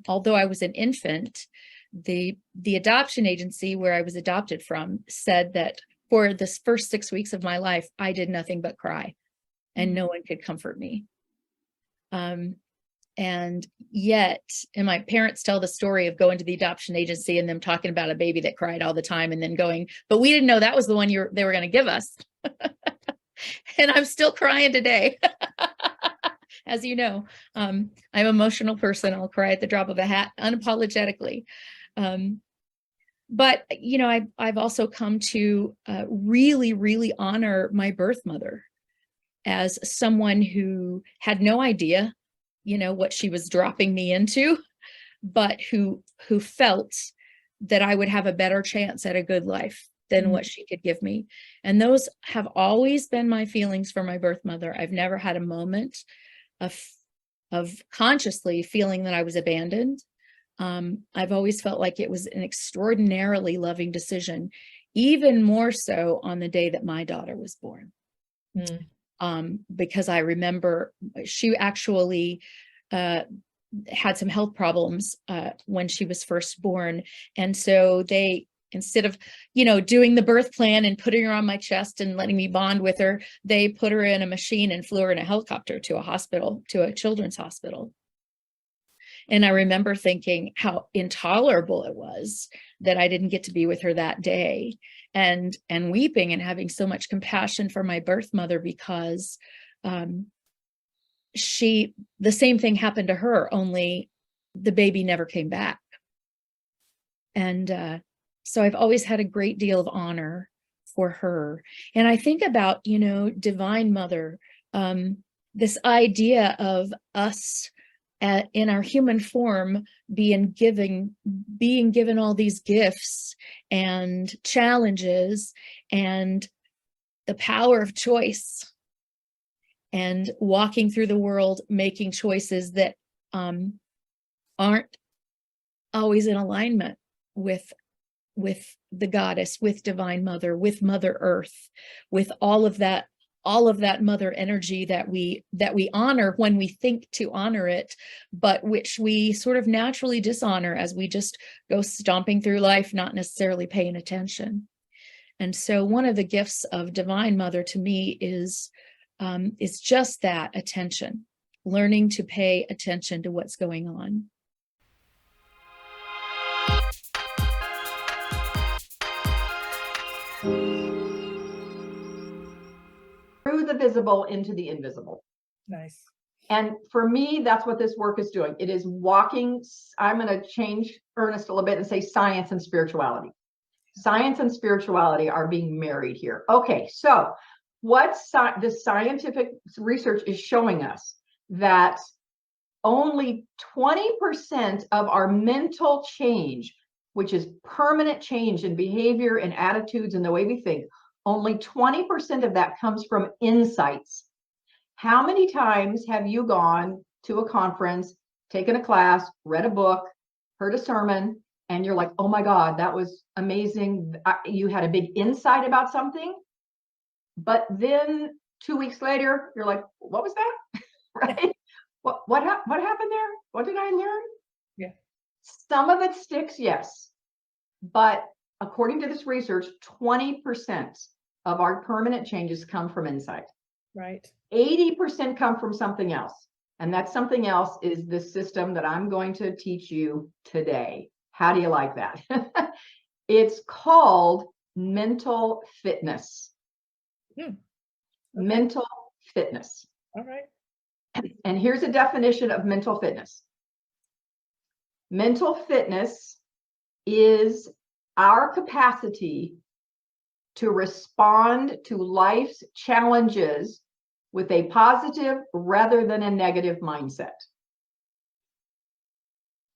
although I was an infant, the adoption agency where I was adopted from said that for the first 6 weeks of my life, I did nothing but cry, and no one could comfort me. And yet, and my parents tell the story of going to the adoption agency and them talking about a baby that cried all the time, and then going, but we didn't know that was the one they were going to give us. And I'm still crying today. As you know, I'm an emotional person. I'll cry at the drop of a hat, unapologetically. But, I've also come to really, really honor my birth mother as someone who had no idea, what she was dropping me into, but who felt that I would have a better chance at a good life than what she could give me. And those have always been my feelings for my birth mother. I've never had a moment of consciously feeling that I was abandoned. I've always felt like it was an extraordinarily loving decision, even more so on the day that my daughter was born. Because I remember she actually had some health problems when she was first born. And so they, instead of, doing the birth plan and putting her on my chest and letting me bond with her, they put her in a machine and flew her in a helicopter to a hospital, to a children's hospital. And I remember thinking how intolerable it was that I didn't get to be with her that day, and weeping and having so much compassion for my birth mother, because the same thing happened to her, only the baby never came back. And so I've always had a great deal of honor for her. And I think about, Divine Mother, this idea of us in our human form being given all these gifts and challenges and the power of choice, and walking through the world making choices that aren't always in alignment with the goddess, with Divine Mother, with Mother Earth, with all of that mother energy that we honor when we think to honor it, but which we sort of naturally dishonor as we just go stomping through life, not necessarily paying attention. And so one of the gifts of Divine Mother to me is just that attention, learning to pay attention to what's going on. the visible into the invisible. Nice. And for me, that's what this work is doing. It is walking. I'm going to change Ernest a little bit and say science and spirituality. Science and spirituality are being married here. Okay, so what the scientific research is showing us that only 20% of our mental change, which is permanent change in behavior and attitudes and the way we think, only 20% of that comes from insights. How many times have you gone to a conference, taken a class, read a book, heard a sermon, and you're like, oh my God, that was amazing. You had a big insight about something. But then 2 weeks later, you're like, what was that? Right? What happened there? What did I learn? Yeah. Some of it sticks, yes. But according to this research, 20% of our permanent changes come from insight. Right. 80% come from something else. And that something else is the system that I'm going to teach you today. How do you like that? It's called mental fitness. Okay. Mental fitness. All right. And here's a definition of mental fitness. Mental fitness is our capacity to respond to life's challenges with a positive rather than a negative mindset.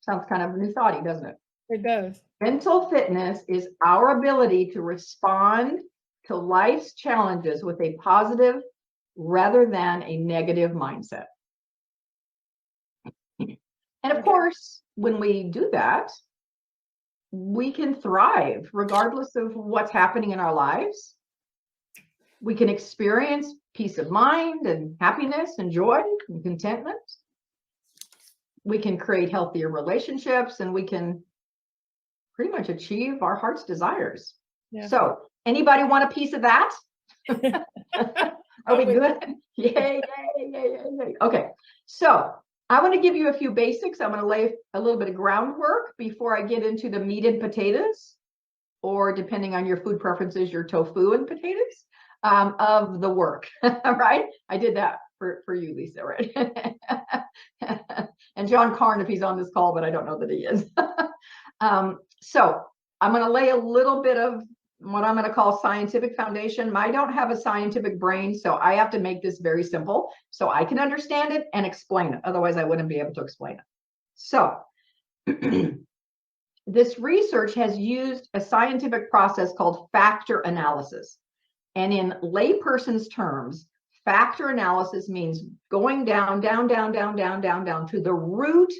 Sounds kind of new thoughty, doesn't it? It does. Mental fitness is our ability to respond to life's challenges with a positive rather than a negative mindset. And of course, when we do that, we can thrive regardless of what's happening in our lives. We can experience peace of mind and happiness and joy and contentment. We can create healthier relationships, and we can pretty much achieve our heart's desires. Yeah. So anybody want a piece of that? Are we good? Yay, yay, yay, yay. Okay, so I want to give you a few basics. I'm going to lay a little bit of groundwork before I get into the meat and potatoes, or depending on your food preferences, your tofu and potatoes of the work. All right, I did that for you, Lisa, right? And John Carn, if he's on this call, but I don't know that he is. So I'm going to lay a little bit of what I'm going to call scientific foundation. I don't have a scientific brain, so I have to make this very simple so I can understand it and explain it. Otherwise, I wouldn't be able to explain it. So this research has used a scientific process called factor analysis. And in layperson's terms, factor analysis means going down to the root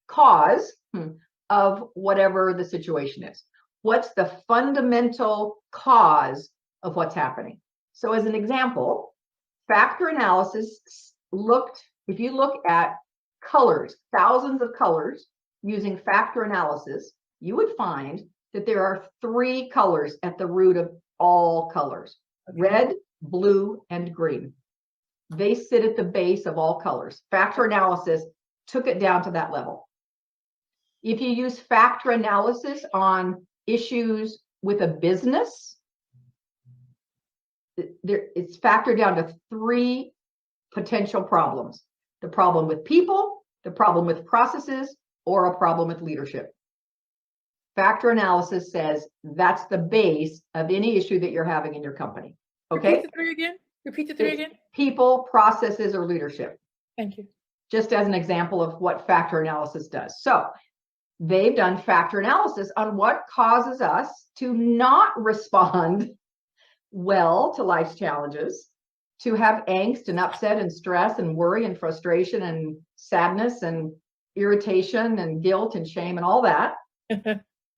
cause of whatever the situation is. What's the fundamental cause of what's happening? So as an example, factor analysis if you look at colors, thousands of colors using factor analysis, you would find that there are 3 colors at the root of all colors: red, blue, and green. They sit at the base of all colors. Factor analysis took it down to that level. If you use factor analysis on issues with a business, it's factored down to 3 potential problems: the problem with people, the problem with processes, or a problem with leadership. Factor analysis says that's the base of any issue that you're having in your company. Okay? Repeat the 3 again. Repeat the 3 again. People, processes, or leadership. Thank you. Just as an example of what factor analysis does. So they've done factor analysis on what causes us to not respond well to life's challenges, to have angst and upset and stress and worry and frustration and sadness and irritation and guilt and shame and all that,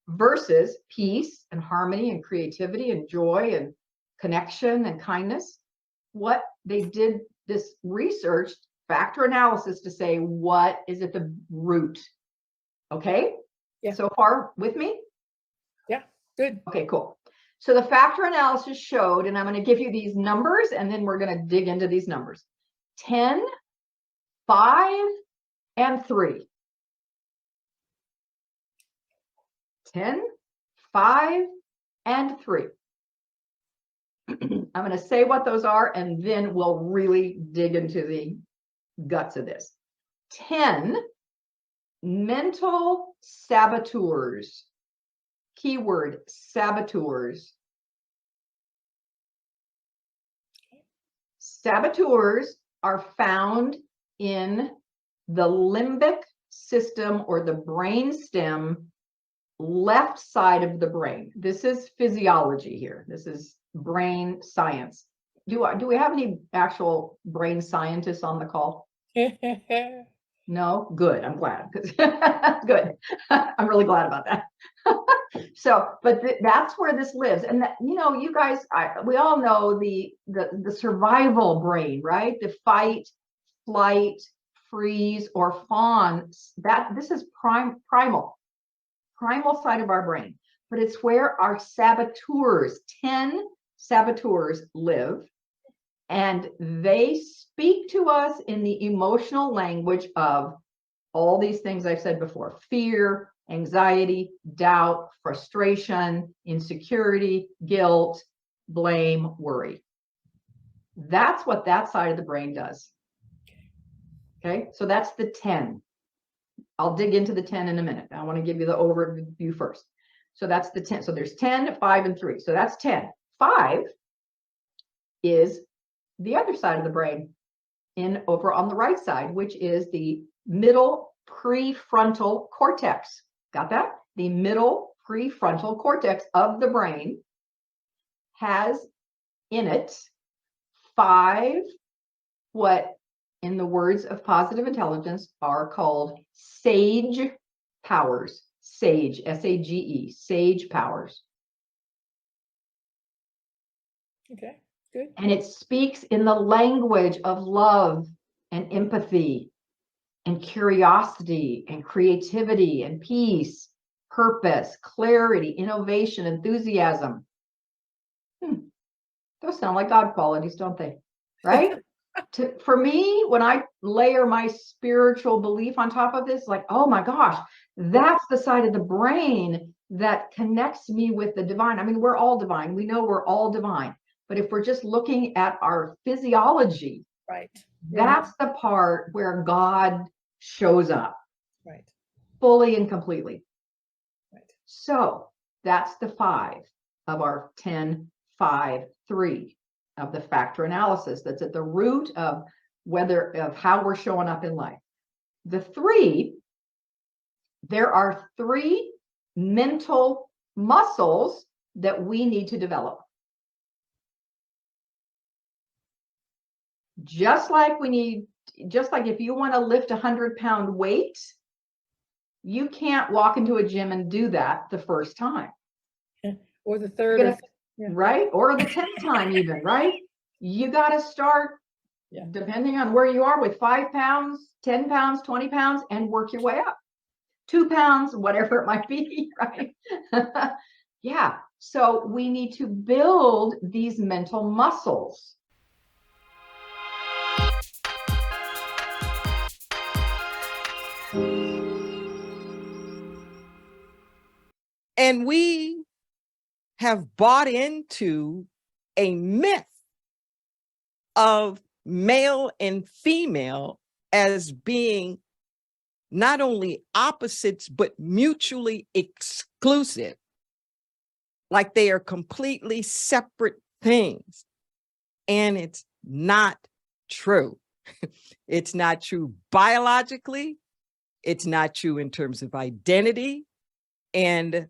versus peace and harmony and creativity and joy and connection and kindness. What they did, this research, factor analysis, to say what is at the root. Okay? Yeah. So far with me? Yeah, good. Okay, cool. So the factor analysis showed, and I'm going to give you these numbers, and then we're going to dig into these numbers: 10, 5, and 3. 10, 5, and 3. I'm going to say what those are, and then we'll really dig into the guts of this. 10 mental saboteurs. Keyword, saboteurs. Saboteurs are found in the limbic system or the brain stem, left side of the brain. This is physiology here. This is brain science. Do we have any actual brain scientists on the call? No? Good. I'm glad. Good. I'm really glad about that. So, but that's where this lives. And that, you know, you guys, we all know the survival brain, right? The fight, flight, freeze, or fawn. This is primal side of our brain. But it's where our saboteurs, 10 saboteurs, live. And they speak to us in the emotional language of all these things I've said before: fear, anxiety, doubt, frustration, insecurity, guilt, blame, worry. That's what that side of the brain does. Okay, so that's the 10. I'll dig into the 10 in a minute. I want to give you the overview first. So that's the 10. So there's 10, 5, and 3. So that's 10. 5 is the other side of the brain, over on the right side, which is the middle prefrontal cortex. Got that? The middle prefrontal cortex of the brain has in it 5, what in the words of positive intelligence are called sage powers. Sage, S-A-G-E, sage powers. Okay, good. And it speaks in the language of love and empathy and curiosity and creativity and peace, purpose, clarity, innovation, enthusiasm. Those sound like God qualities, don't they? Right? For me, when I layer my spiritual belief on top of this, like, oh my gosh, that's the side of the brain that connects me with the divine. I mean, we're all divine. We know we're all divine. But if we're just looking at our physiology, right, that's the part where God shows up, right, fully and completely. Right. So that's the 5 of our 10, 5, 3 of the factor analysis. That's at the root of how we're showing up in life. The 3, there are 3 mental muscles that we need to develop. Just like if you want to lift 100-pound weight, you can't walk into a gym and do that the first time. Or the third, right? Or the 10th time even, right? You got to start, depending on where you are, with 5 pounds, 10 pounds, 20 pounds, and work your way up. 2 pounds, whatever it might be, right? Yeah. So we need to build these mental muscles. And we have bought into a myth of male and female as being not only opposites, but mutually exclusive, like they are completely separate things. And it's not true. It's not true biologically. It's not true in terms of identity. And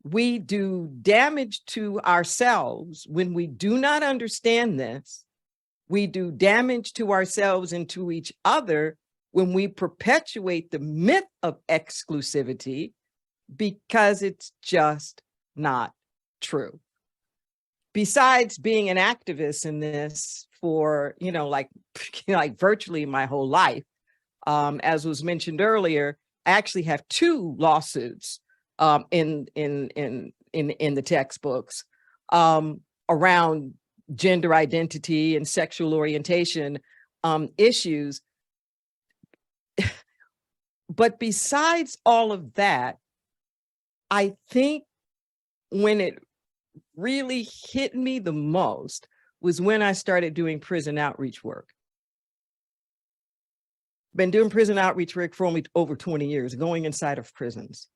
we do damage to ourselves when we do not understand this. We do damage to ourselves and to each other when we perpetuate the myth of exclusivity, because it's just not true. Besides being an activist in this for, like virtually my whole life, as was mentioned earlier, I actually have 2 lawsuits in the textbooks around gender identity and sexual orientation issues. But besides all of that, I think when it really hit me the most was when I started doing prison outreach work. Been doing prison outreach work for only over 20 years, going inside of prisons.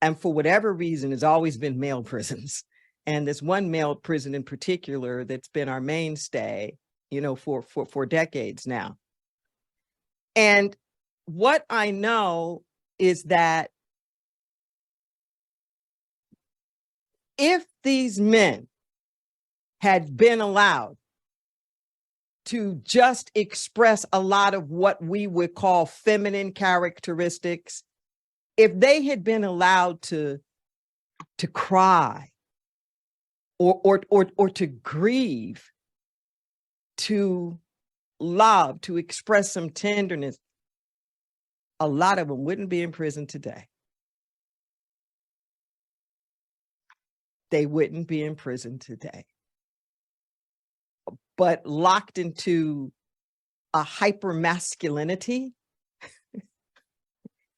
And for whatever reason, it's always been male prisons. And this one male prison in particular that's been our mainstay, you know, for decades now. And what I know is that if these men had been allowed to just express a lot of what we would call feminine characteristics, if they had been allowed to cry or to grieve, to love, to express some tenderness, a lot of them wouldn't be in prison today. They wouldn't be in prison today. But locked into a hyper masculinity.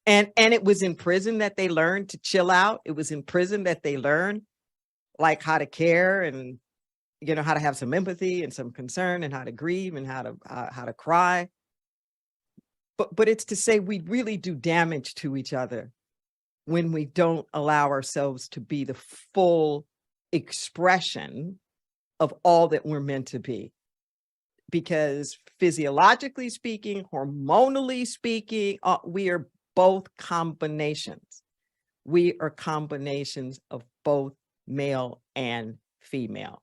And it was in prison that they learned to chill out. It was in prison that they learned like how to care and, you know, how to have some empathy and some concern and how to grieve and how to cry. But it's to say we really do damage to each other when we don't allow ourselves to be the full expression of all that we're meant to be. Because physiologically speaking, hormonally speaking, we are both combinations. We are combinations of both male and female.